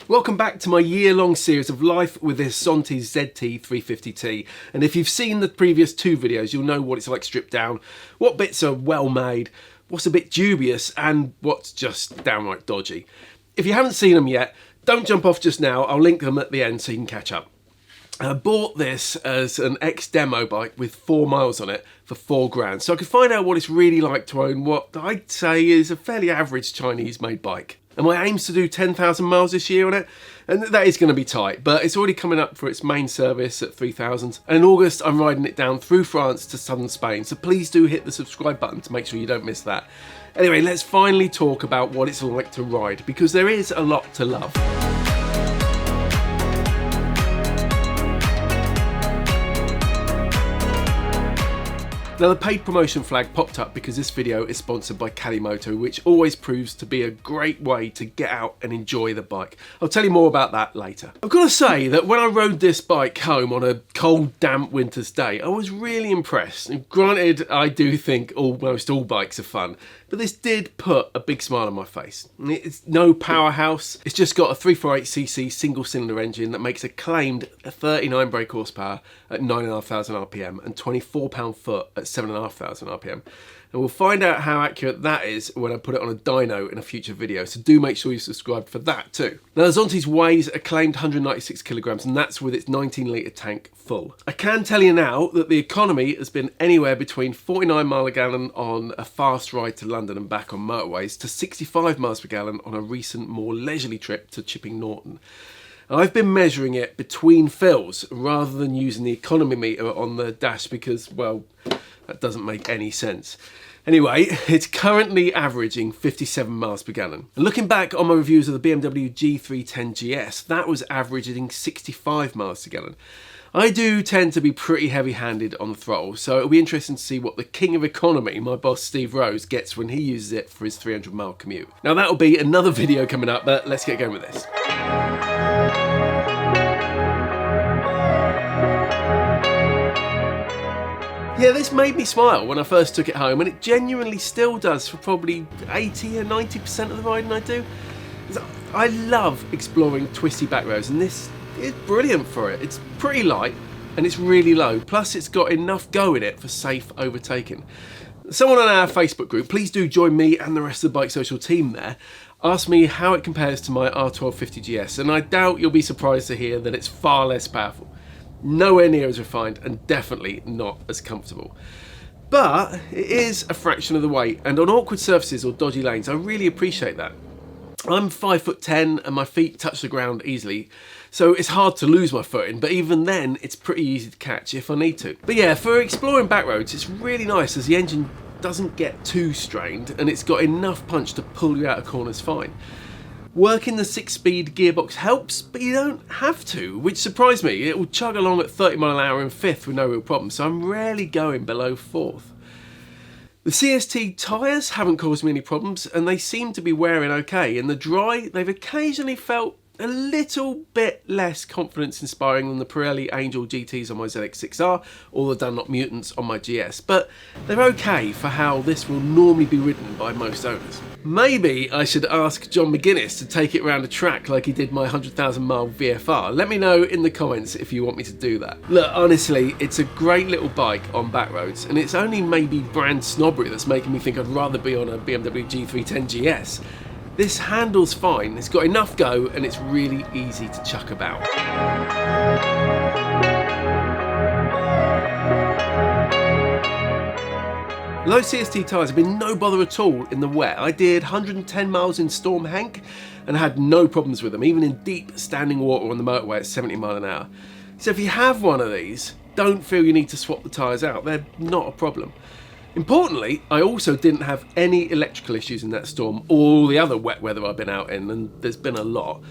Welcome back to my year-long series of life with this Zontes ZT350-T, and if you've seen the previous two videos you'll know what it's like stripped down, what bits are well made, what's a bit dubious and what's just downright dodgy. If you haven't seen them yet, don't jump off just now, I'll link them at the end so you can catch up. I bought this as an ex-demo bike with 4 miles on it for £4 so I could find out what it's really like to own what I'd say is a fairly average Chinese-made bike. And my aim's to do 10,000 miles this year on it, and that is going to be tight, but it's already coming up for its main service at 3,000. And in August, I'm riding it down through France to southern Spain, so please do hit the subscribe button to make sure you don't miss that. Anyway, let's finally talk about what it's like to ride, because there is a lot to love. Now the paid promotion flag popped up because this video is sponsored by Kalimoto, which always proves to be a great way to get out and enjoy the bike. I'll tell you more about that later. I've got to say that when I rode this bike home on a cold, damp winter's day, I was really impressed. And granted, I do think almost all bikes are fun, but this did put a big smile on my face. It's no powerhouse, it's just got a 348cc single cylinder engine that makes a claimed 39 brake horsepower at 9,500 RPM and 24 pound-foot at 7,500 RPM. And we'll find out how accurate that is when I put it on a dyno in a future video, so do make sure you subscribe for that too. Now the Zontes weighs a claimed 196 kilograms, and that's with its 19 litre tank full. I can tell you now that the economy has been anywhere between 49 mile a gallon on a fast ride to London and back on motorways to 65 miles per gallon on a recent more leisurely trip to Chipping Norton. I've been measuring it between fills rather than using the economy meter on the dash because, well, that doesn't make any sense. Anyway, it's currently averaging 57 miles per gallon. And looking back on my reviews of the BMW G310 GS, that was averaging 65 miles per gallon. I do tend to be pretty heavy-handed on the throttle, so it'll be interesting to see what the king of economy, my boss Steve Rose, gets when he uses it for his 300-mile commute. Now that'll be another video coming up, but let's get going with this. Yeah, this made me smile when I first took it home, and it genuinely still does for probably 80 or 90% of the riding I do. I love exploring twisty back roads, and this is brilliant for it. It's pretty light and it's really low, plus it's got enough go in it for safe overtaking. Someone on our Facebook group, please do join me and the rest of the Bike Social team there, asked me how it compares to my R1250 GS, and I doubt you'll be surprised to hear that it's far less powerful. Nowhere near as refined and definitely not as comfortable. But it is a fraction of the weight, and on awkward surfaces or dodgy lanes I really appreciate that. I'm 5'10" and my feet touch the ground easily, so it's hard to lose my footing, but even then it's pretty easy to catch if I need to. But yeah, for exploring back roads it's really nice as the engine doesn't get too strained and it's got enough punch to pull you out of corners fine. Working the 6-speed gearbox helps, but you don't have to, which surprised me. It will chug along at 30 mile an hour in 5th with no real problem, so I'm rarely going below 4th. The CST tyres haven't caused me any problems, and they seem to be wearing okay. In the dry, they've occasionally felt a little bit less confidence inspiring than the Pirelli Angel GTs on my ZX6R or the Dunlop Mutants on my GS, but they're okay for how this will normally be ridden by most owners. Maybe I should ask John McGuinness to take it around a track like he did my 100,000 mile VFR. Let me know in the comments if you want me to do that. Look, honestly, it's a great little bike on back roads, and it's only maybe brand snobbery that's making me think I'd rather be on a BMW G310 GS. This handles fine, it's got enough go, and it's really easy to chuck about. Low CST tyres have been no bother at all in the wet. I did 110 miles in Storm Hank and had no problems with them, even in deep standing water on the motorway at 70 mile an hour. So if you have one of these, don't feel you need to swap the tyres out, they're not a problem. Importantly, I also didn't have any electrical issues in that storm or all the other wet weather I've been out in, and there's been a lot.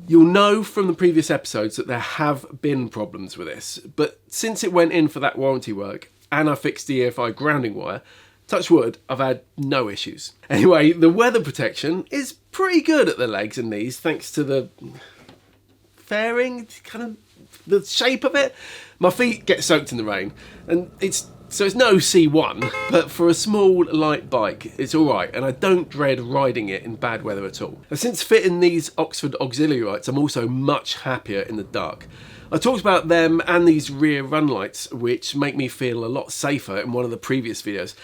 You'll know from the previous episodes that there have been problems with this, but since it went in for that warranty work and I fixed the EFI grounding wire, touch wood, I've had no issues. Anyway, the weather protection is pretty good at the legs and knees thanks to the fairing, kind of the shape of it. My feet get soaked in the rain, and it's So it's no C1, but for a small light bike, it's alright, and I don't dread riding it in bad weather at all. Now, since fitting these Oxford auxiliary lights, I'm also much happier in the dark. I talked about them and these rear run lights, which make me feel a lot safer in one of the previous videos.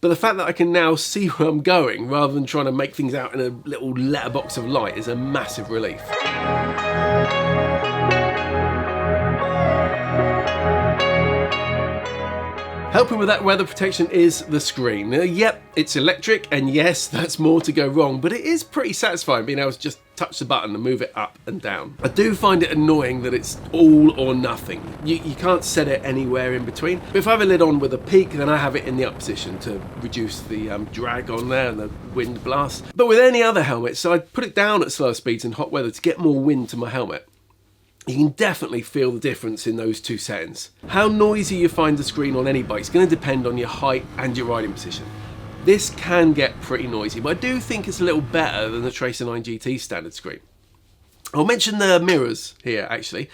But the fact that I can now see where I'm going rather than trying to make things out in a little letterbox of light is a massive relief. Helping with that weather protection is the screen. Yep, it's electric, and yes, that's more to go wrong, but it is pretty satisfying being able to just touch the button and move it up and down. I do find it annoying that it's all or nothing. You can't set it anywhere in between. But if I have a lid on with a peak, then I have it in the up position to reduce the drag on there and the wind blast. But with any other helmets, so I'd put it down at slower speeds in hot weather to get more wind to my helmet. You can definitely feel the difference in those two settings. How noisy you find the screen on any bike is going to depend on your height and your riding position. This can get pretty noisy, but I do think it's a little better than the Tracer 9 GT standard screen. I'll mention the mirrors here actually.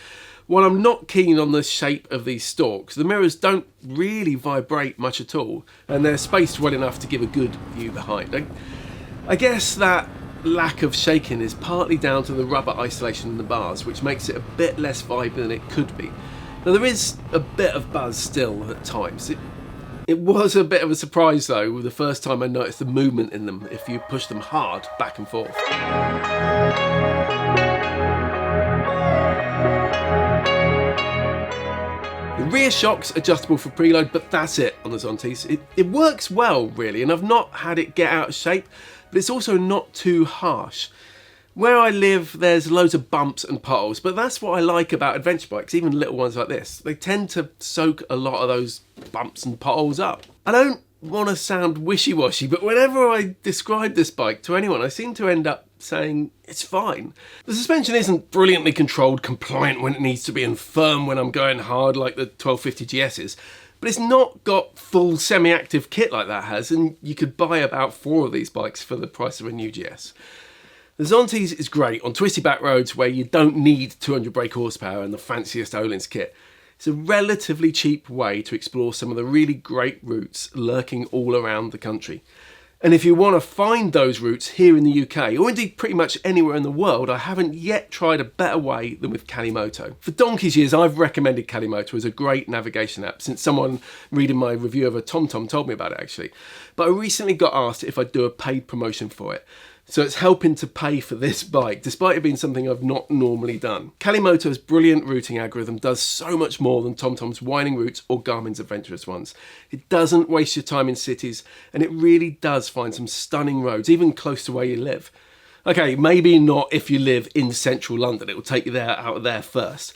While I'm not keen on the shape of these stalks, the mirrors don't really vibrate much at all, and they're spaced well enough to give a good view behind. I guess that lack of shaking is partly down to the rubber isolation in the bars, which makes it a bit less vibrant than it could be. Now there is a bit of buzz still at times. It was a bit of a surprise though the first time I noticed the movement in them if you push them hard back and forth. The rear shock's adjustable for preload, but that's it on the Zontes. It works well really, and I've not had it get out of shape, but it's also not too harsh. Where I live, there's loads of bumps and potholes, but that's what I like about adventure bikes, even little ones like this. They tend to soak a lot of those bumps and potholes up. I don't want to sound wishy-washy, but whenever I describe this bike to anyone, I seem to end up saying it's fine. The suspension isn't brilliantly controlled, compliant when it needs to be, and firm when I'm going hard like the 1250 GS is. But it's not got full semi-active kit like that has, and you could buy about 4 of these bikes for the price of a new GS. The Zontes is great on twisty back roads where you don't need 200 brake horsepower and the fanciest Öhlins kit. It's a relatively cheap way to explore some of the really great routes lurking all around the country. And if you want to find those routes here in the UK, or indeed pretty much anywhere in the world, I haven't yet tried a better way than with Calimoto. For donkey's years, I've recommended Calimoto as a great navigation app, since someone reading my review of a TomTom told me about it actually. But I recently got asked if I'd do a paid promotion for it. So it's helping to pay for this bike, despite it being something I've not normally done. Calimoto's brilliant routing algorithm does so much more than TomTom's winding routes or Garmin's adventurous ones. It doesn't waste your time in cities, and it really does find some stunning roads, even close to where you live. Okay, maybe not if you live in central London, it will take you there out of there first.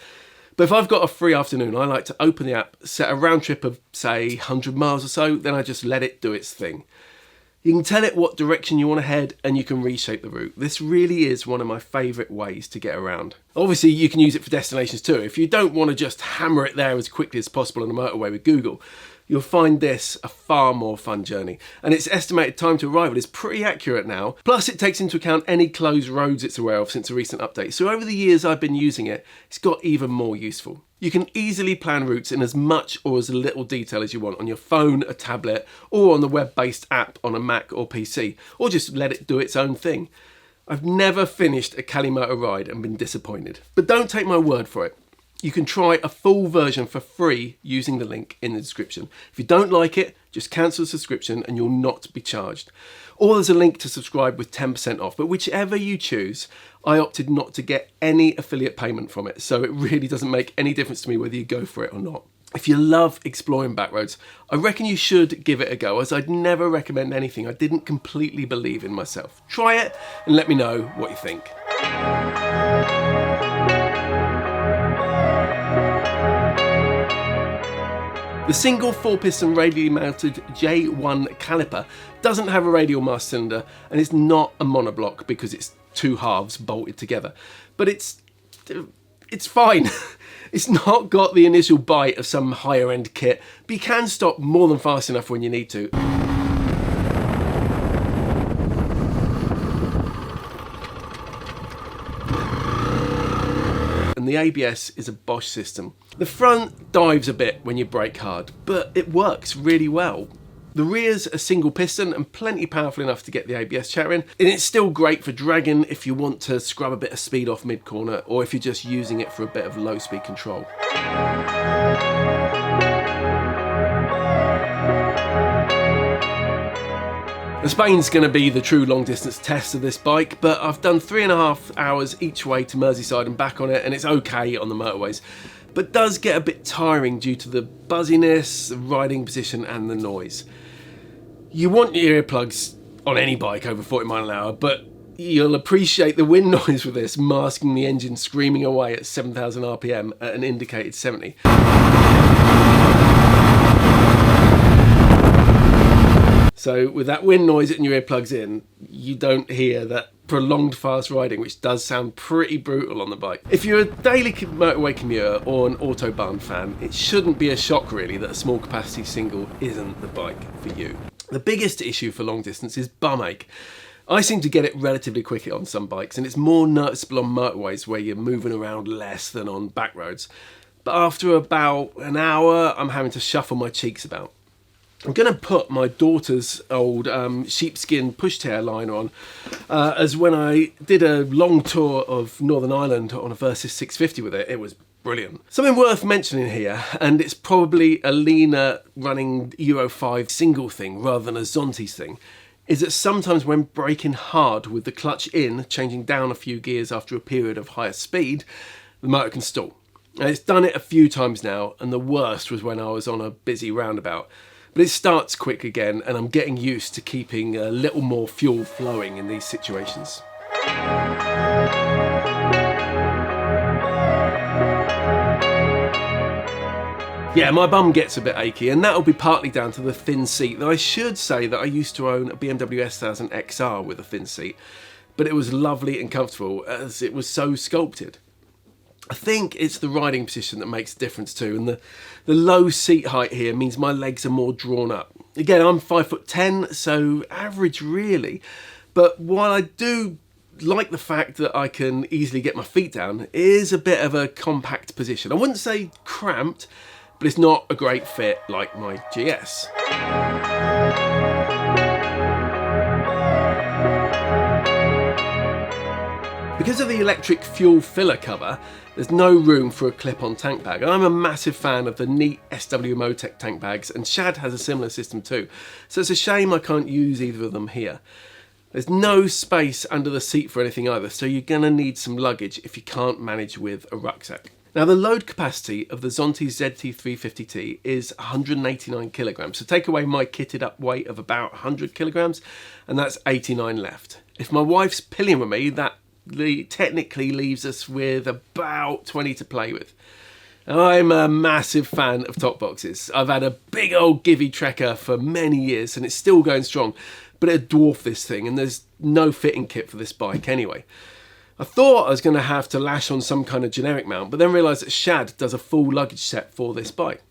But if I've got a free afternoon, I like to open the app, set a round trip of, say, 100 miles or so, then I just let it do its thing. You can tell it what direction you want to head, and you can reshape the route. This really is one of my favourite ways to get around. Obviously, you can use it for destinations too. If you don't want to just hammer it there as quickly as possible on a motorway with Google, you'll find this a far more fun journey. And its estimated time to arrival is pretty accurate now. Plus, it takes into account any closed roads it's aware of since a recent update. So over the years I've been using it, it's got even more useful. You can easily plan routes in as much or as little detail as you want on your phone, a tablet, or on the web-based app on a Mac or PC, or just let it do its own thing. I've never finished a Calimoto ride and been disappointed. But don't take my word for it. You can try a full version for free using the link in the description. If you don't like it, just cancel the subscription and you'll not be charged. Or there's a link to subscribe with 10% off, but whichever you choose, I opted not to get any affiliate payment from it, so it really doesn't make any difference to me whether you go for it or not. If you love exploring backroads, I reckon you should give it a go, as I'd never recommend anything I didn't completely believe in myself. Try it and let me know what you think. The single 4-piston radially mounted J1 caliper doesn't have a radial mass cylinder, and it's not a monoblock because it's 2 halves bolted together. But it's fine. It's not got the initial bite of some higher end kit, but you can stop more than fast enough when you need to. and the ABS is a Bosch system. The front dives a bit when you brake hard, but it works really well. The rear's a single piston and plenty powerful enough to get the ABS chattering, and it's still great for dragging if you want to scrub a bit of speed off mid-corner, or if you're just using it for a bit of low-speed control. Spain's going to be the true long distance test of this bike, but I've done 3.5 hours each way to Merseyside and back on it, and it's okay on the motorways, but does get a bit tiring due to the buzziness, the riding position and the noise. You want your earplugs on any bike over 40 miles an hour, but you'll appreciate the wind noise with this, masking the engine screaming away at 7,000 RPM at an indicated 70. So with that wind noise and your earplugs in, you don't hear that prolonged fast riding, which does sound pretty brutal on the bike. If you're a daily motorway commuter or an Autobahn fan, it shouldn't be a shock really that a small capacity single isn't the bike for you. The biggest issue for long distance is bum ache. I seem to get it relatively quickly on some bikes, and it's more noticeable on motorways where you're moving around less than on back roads. But after about an hour, I'm having to shuffle my cheeks about. I'm going to put my daughter's old sheepskin pushtail liner on, as when I did a long tour of Northern Ireland on a Versys 650 with it, it was brilliant. Something worth mentioning here, and it's probably a leaner running Euro 5 single thing rather than a Zontes thing, is that sometimes when braking hard with the clutch in, changing down a few gears after a period of higher speed, the motor can stall. And it's done it a few times now, and the worst was when I was on a busy roundabout. But it starts quick again, and I'm getting used to keeping a little more fuel flowing in these situations. Yeah, my bum gets a bit achy, and that'll be partly down to the thin seat, though I should say that I used to own a BMW S1000 XR with a thin seat, but it was lovely and comfortable as it was so sculpted. I think it's the riding position that makes a difference too, and the low seat height here means my legs are more drawn up. Again, I'm 5'10", so average really, but while I do like the fact that I can easily get my feet down, it is a bit of a compact position. I wouldn't say cramped, but it's not a great fit like my GS. Because of the electric fuel filler cover, there's no room for a clip-on tank bag. I'm a massive fan of the neat SW Motec tank bags, and Shad has a similar system too, so it's a shame I can't use either of them here. There's no space under the seat for anything either, so you're going to need some luggage if you can't manage with a rucksack. Now, the load capacity of the Zontes ZT350-T is 189 kilograms, so take away my kitted up weight of about 100 kilograms, and that's 89 left. If my wife's pillion with me, that technically leaves us with about 20 to play with. I'm a massive fan of top boxes. I've had a big old Givy Trekker for many years and it's still going strong, but it'd dwarf this thing, and there's no fitting kit for this bike anyway. I thought I was going to have to lash on some kind of generic mount, but then realised that Shad does a full luggage set for this bike.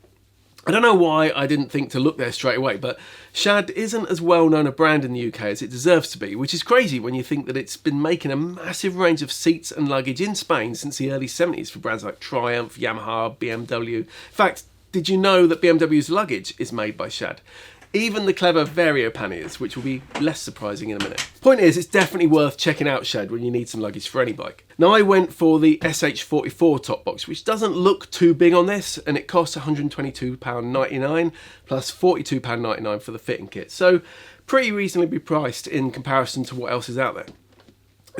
I don't know why I didn't think to look there straight away, but Shad isn't as well known a brand in the UK as it deserves to be, which is crazy when you think that it's been making a massive range of seats and luggage in Spain since the early 70s for brands like Triumph, Yamaha, BMW. In fact, did you know that BMW's luggage is made by Shad? Even the clever Vario panniers, which will be less surprising in a minute. Point is, it's definitely worth checking out Shad when you need some luggage for any bike. Now, I went for the SH44 top box, which doesn't look too big on this, and it costs £122.99 plus £42.99 for the fitting kit. So pretty reasonably priced in comparison to what else is out there.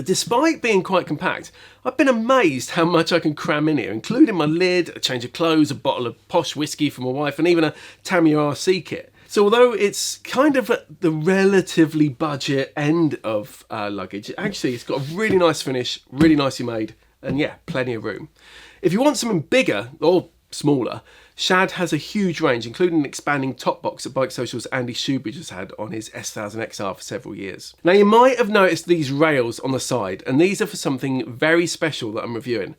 Despite being quite compact, I've been amazed how much I can cram in here, including my lid, a change of clothes, a bottle of posh whiskey for my wife, and even a Tamiya RC kit. So although it's kind of at the relatively budget end of luggage, actually it's got a really nice finish, really nicely made, and yeah, plenty of room. If you want something bigger or smaller, Shad has a huge range, including an expanding top box that Bike Social's Andy Shoebridge has had on his S1000 XR for several years. Now, you might have noticed these rails on the side, and these are for something very special that I'm reviewing.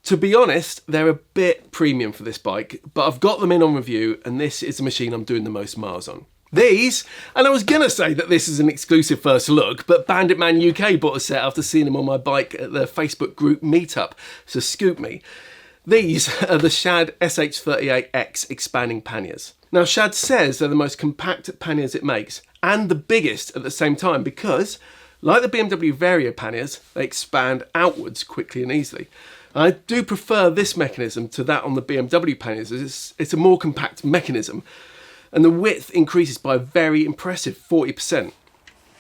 To be honest, they're a bit premium for this bike, but I've got them in on review, and this is the machine I'm doing the most miles on. These, and I was going to say that this is an exclusive first look, but Bandit Man UK bought a set after seeing him on my bike at the Facebook group meetup, so scoop me. These are the Shad SH38X expanding panniers. Now Shad says they're the most compact panniers it makes, and the biggest at the same time because, like the BMW Vario panniers, they expand outwards quickly and easily. I do prefer this mechanism to that on the BMW panniers, as it's a more compact mechanism, and the width increases by a very impressive 40%.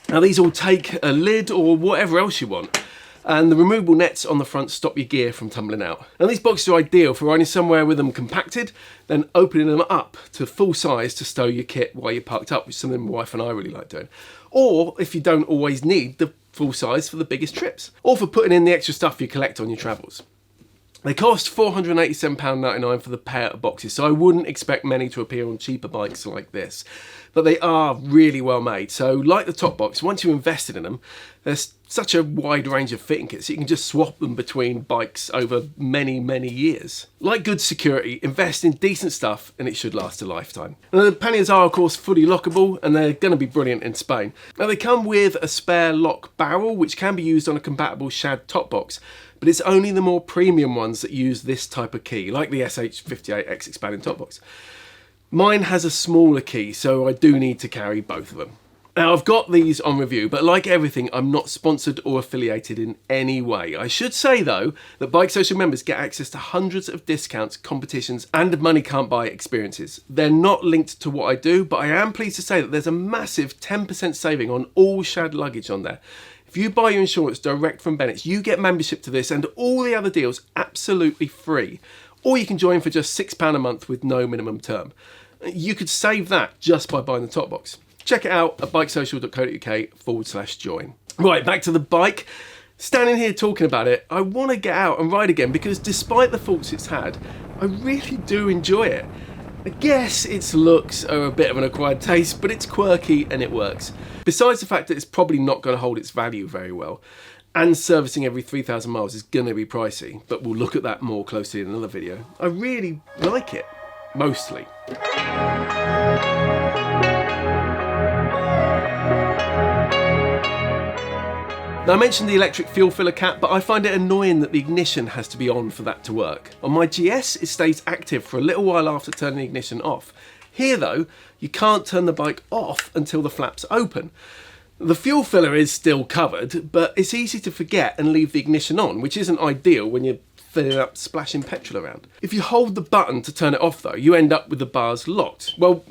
Now these all take a lid or whatever else you want, and the removable nets on the front stop your gear from tumbling out. Now these boxes are ideal for riding somewhere with them compacted, then opening them up to full size to stow your kit while you're parked up, which is something my wife and I really like doing. Or if you don't always need the full size for the biggest trips, or for putting in the extra stuff you collect on your travels. They cost £487.99 for the pair of boxes, so I wouldn't expect many to appear on cheaper bikes like this. But they are really well made, so like the top box, once you've invested in them, there's such a wide range of fitting kits, you can just swap them between bikes over many, many years. Like good security, invest in decent stuff and it should last a lifetime. Now, the panniers are of course fully lockable and they're going to be brilliant in Spain. Now they come with a spare lock barrel which can be used on a compatible Shad top box, but it's only the more premium ones that use this type of key, like the SH58X expanding top box. Mine has a smaller key, so I do need to carry both of them. Now I've got these on review, but like everything, I'm not sponsored or affiliated in any way. I should say though, that Bike Social members get access to hundreds of discounts, competitions, and money can't buy experiences. They're not linked to what I do, but I am pleased to say that there's a massive 10% saving on all Shad luggage on there. If you buy your insurance direct from Bennett's, you get membership to this and all the other deals absolutely free. Or you can join for just £6 a month with no minimum term. You could save that just by buying the top box. Check it out at bikesocial.co.uk/join. Right, back to the bike. Standing here talking about it, I want to get out and ride again because despite the faults it's had, I really do enjoy it. I guess its looks are a bit of an acquired taste, but it's quirky and it works. Besides the fact that it's probably not going to hold its value very well, and servicing every 3,000 miles is going to be pricey, but we'll look at that more closely in another video. I really like it, mostly. Now I mentioned the electric fuel filler cap, but I find it annoying that the ignition has to be on for that to work. On my GS, it stays active for a little while after turning the ignition off. Here though, you can't turn the bike off until the flaps open. The fuel filler is still covered, but it's easy to forget and leave the ignition on, which isn't ideal when you're filling up splashing petrol around. If you hold the button to turn it off though, you end up with the bars locked. Well,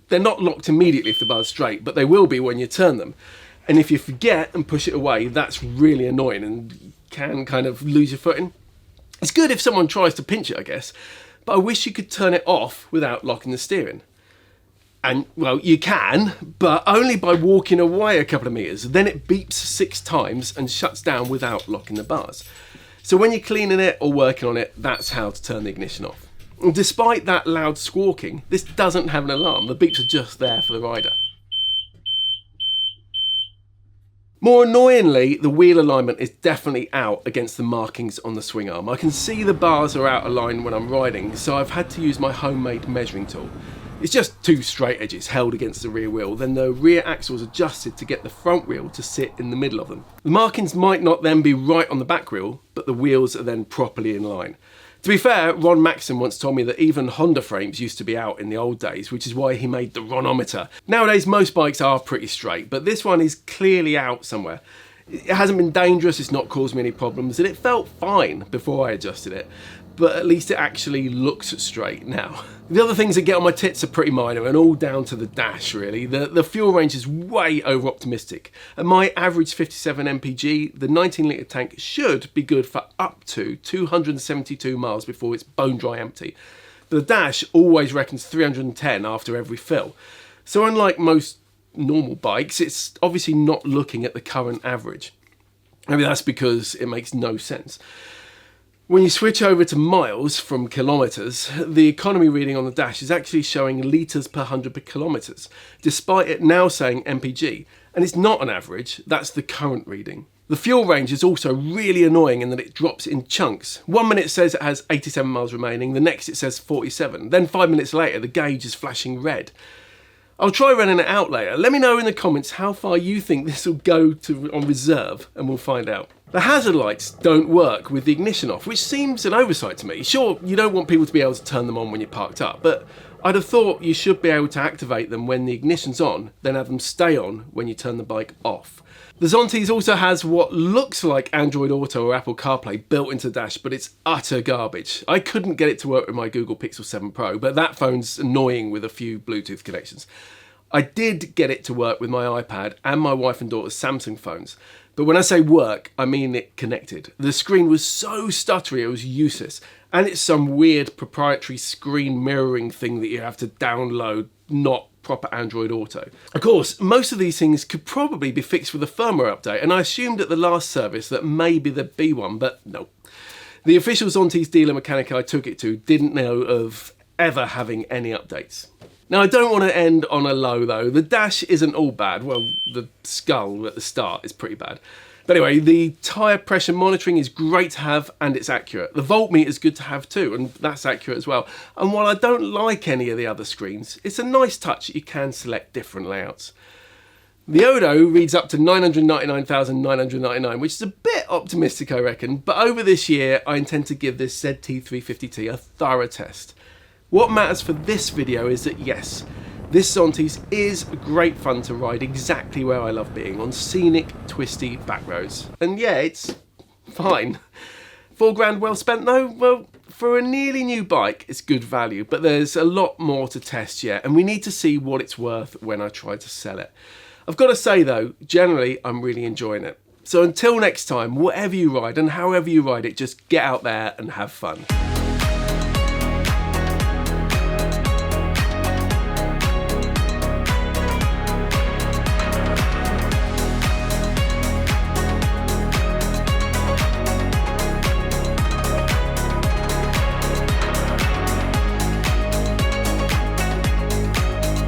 they're not locked immediately if the bar's straight, but they will be when you turn them. And if you forget and push it away, that's really annoying and can kind of lose your footing. It's good if someone tries to pinch it, I guess, but I wish you could turn it off without locking the steering. And, well, you can, but only by walking away a couple of metres. Then it beeps 6 times and shuts down without locking the bars. So when you're cleaning it or working on it, that's how to turn the ignition off. And despite that loud squawking, this doesn't have an alarm. The beeps are just there for the rider. More annoyingly, the wheel alignment is definitely out against the markings on the swing arm. I can see the bars are out of line when I'm riding, so I've had to use my homemade measuring tool. It's just 2 straight edges held against the rear wheel, then the rear axle's adjusted to get the front wheel to sit in the middle of them. The markings might not then be right on the back wheel, but the wheels are then properly in line. To be fair, Ron Maxson once told me that even Honda frames used to be out in the old days, which is why he made the Ronometer. Nowadays, most bikes are pretty straight, but this one is clearly out somewhere. It hasn't been dangerous, it's not caused me any problems, and it felt fine before I adjusted it, but at least it actually looks straight now. The other things that get on my tits are pretty minor and all down to the dash really. The fuel range is way over optimistic. At my average 57 mpg, the 19 litre tank should be good for up to 272 miles before it's bone dry empty. But the dash always reckons 310 after every fill. So unlike most normal bikes, it's obviously not looking at the current average. Maybe that's because it makes no sense. When you switch over to miles from kilometres, the economy reading on the dash is actually showing litres per 100 per kilometres, despite it now saying mpg. And it's not an average, that's the current reading. The fuel range is also really annoying in that it drops in chunks. 1 minute it says it has 87 miles remaining, the next it says 47. Then 5 minutes later the gauge is flashing red. I'll try running it out later. Let me know in the comments how far you think this will go to on reserve, and we'll find out. The hazard lights don't work with the ignition off, which seems an oversight to me. Sure, you don't want people to be able to turn them on when you're parked up, but I'd have thought you should be able to activate them when the ignition's on, then have them stay on when you turn the bike off. The Zontes also has what looks like Android Auto or Apple CarPlay built into the dash, but it's utter garbage. I couldn't get it to work with my Google Pixel 7 Pro, but that phone's annoying with a few Bluetooth connections. I did get it to work with my iPad and my wife and daughter's Samsung phones. But when I say work, I mean it connected. The screen was so stuttery it was useless. And it's some weird proprietary screen mirroring thing that you have to download, not proper Android Auto. Of course, most of these things could probably be fixed with a firmware update, and I assumed at the last service that maybe there'd be one, but no. The official Zontes dealer mechanic I took it to didn't know of ever having any updates. Now, I don't want to end on a low though. The dash isn't all bad. Well, the skull at the start is pretty bad. But anyway, the tyre pressure monitoring is great to have and it's accurate. The voltmeter is good to have too, and that's accurate as well. And while I don't like any of the other screens, it's a nice touch that you can select different layouts. The Odo reads up to 999,999, which is a bit optimistic, I reckon. But over this year, I intend to give this ZT350-T a thorough test. What matters for this video is that yes, this Zontes is great fun to ride exactly where I love being, on scenic, twisty back roads. And yeah, it's fine. £4 well spent though? Well, for a nearly new bike, it's good value, but there's a lot more to test yet, and we need to see what it's worth when I try to sell it. I've got to say though, generally, I'm really enjoying it. So until next time, whatever you ride and however you ride it, just get out there and have fun.